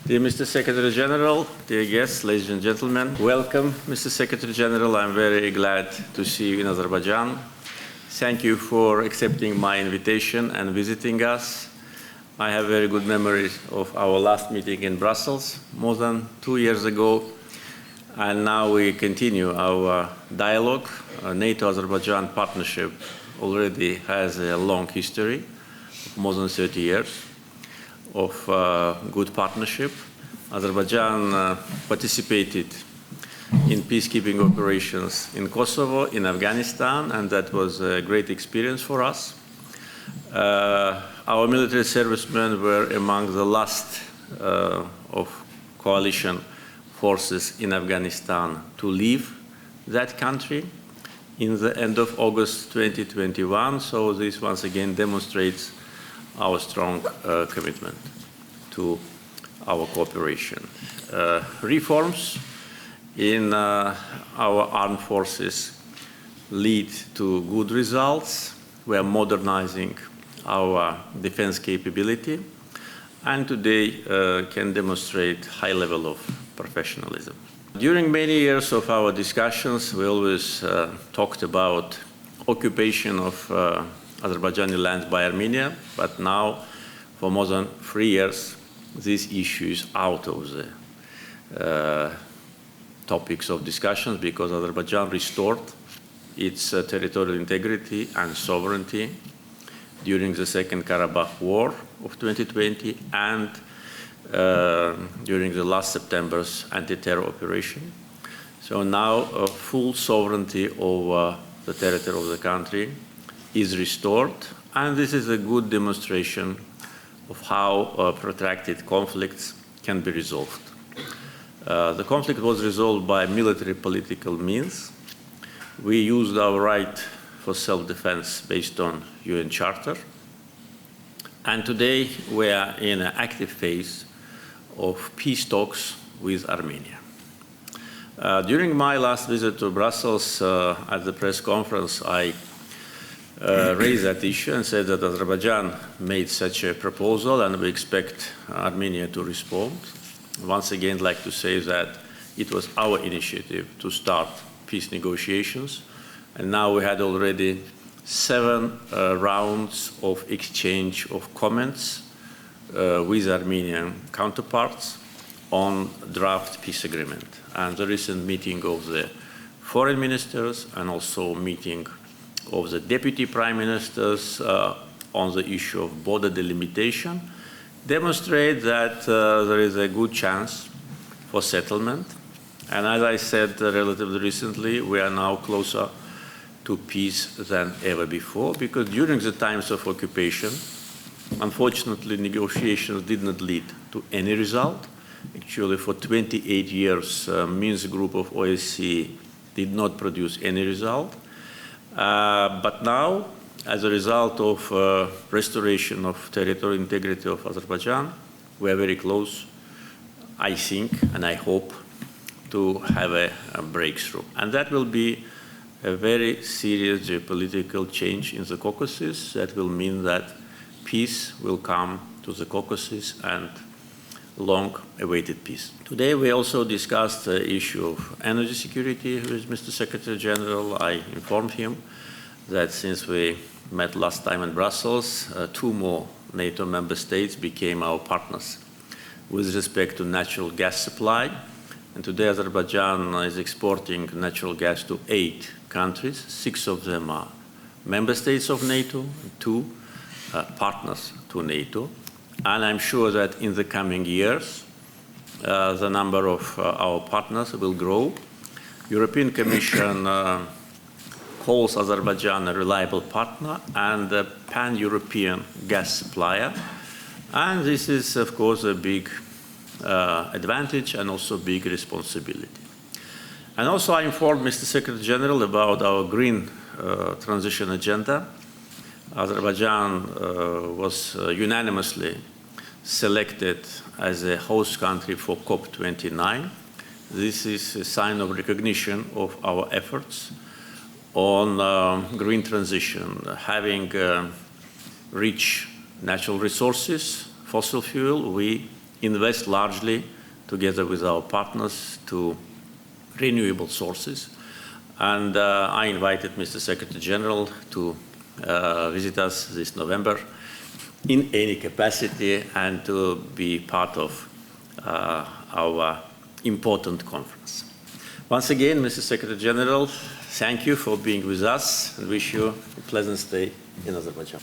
Dear Mr. Secretary General, dear guests, ladies and gentlemen, welcome, Mr. Secretary General. I'm very glad to see you in Azerbaijan. Thank you for accepting my invitation and visiting us. I have very good memories of our last meeting in Brussels, more than 2 years ago. And now we continue our dialogue. NATO-Azerbaijan partnership already has a long history, more than 30 years of good partnership. Azerbaijan participated in peacekeeping operations in Kosovo, in Afghanistan, and that was a great experience for us. Our military servicemen were among the last of coalition forces in Afghanistan to leave that country in the end of August 2021, so this once again demonstrates our strong commitment to our cooperation. Reforms in our armed forces lead to good results. We are modernizing our defense capability, and today can demonstrate high level of professionalism. During many years of our discussions, we always talked about occupation of Azerbaijani lands by Armenia, but now, for more than 3 years, this issue is out of the topics of discussions because Azerbaijan restored its territorial integrity and sovereignty during the Second Karabakh War of 2020 and during the last September's anti-terror operation. So now full sovereignty over the territory of the country is restored, and this is a good demonstration of how protracted conflicts can be resolved. The conflict was resolved by military political means. We used our right for self-defense based on UN Charter, and today we are in an active phase of peace talks with Armenia. During my last visit to Brussels at the press conference, I raised that issue and said that Azerbaijan made such a proposal and we expect Armenia to respond. Once again, I'd like to say that it was our initiative to start peace negotiations, and now we had already 7 rounds of exchange of comments with Armenian counterparts on draft peace agreement. And the recent meeting of the foreign ministers and also meeting of the deputy prime ministers on the issue of border delimitation demonstrate that there is a good chance for settlement. And as I said relatively recently, we are now closer to peace than ever before, because during the times of occupation, unfortunately, negotiations did not lead to any result. Actually, for 28 years, Minsk group of OSCE did not produce any result. But now, as a result of restoration of territorial integrity of Azerbaijan, we are very close, I think, and I hope, to have a breakthrough. And that will be a very serious geopolitical change in the Caucasus. That will mean that peace will come to the Caucasus and long-awaited peace. Today we also discussed the issue of energy security with Mr. Secretary General. I informed him that since we met last time in Brussels, 2 more NATO member states became our partners with respect to natural gas supply. And today Azerbaijan is exporting natural gas to 8 countries. 6 of them are member states of NATO, and 2 partners to NATO. And I'm sure that in the coming years, the number of our partners will grow. European Commission calls Azerbaijan a reliable partner and a pan-European gas supplier. And this is, of course, a big advantage and also big responsibility. And also I informed Mr. Secretary General about our green transition agenda. Azerbaijan was unanimously selected as a host country for COP29. This is a sign of recognition of our efforts on green transition, having rich natural resources, fossil fuel. We invest largely, together with our partners, to renewable sources. And I invited Mr. Secretary General to visit us this November in any capacity and to be part of our important conference. Once again, Mr. Secretary General, thank you for being with us and wish you a pleasant stay in Azerbaijan.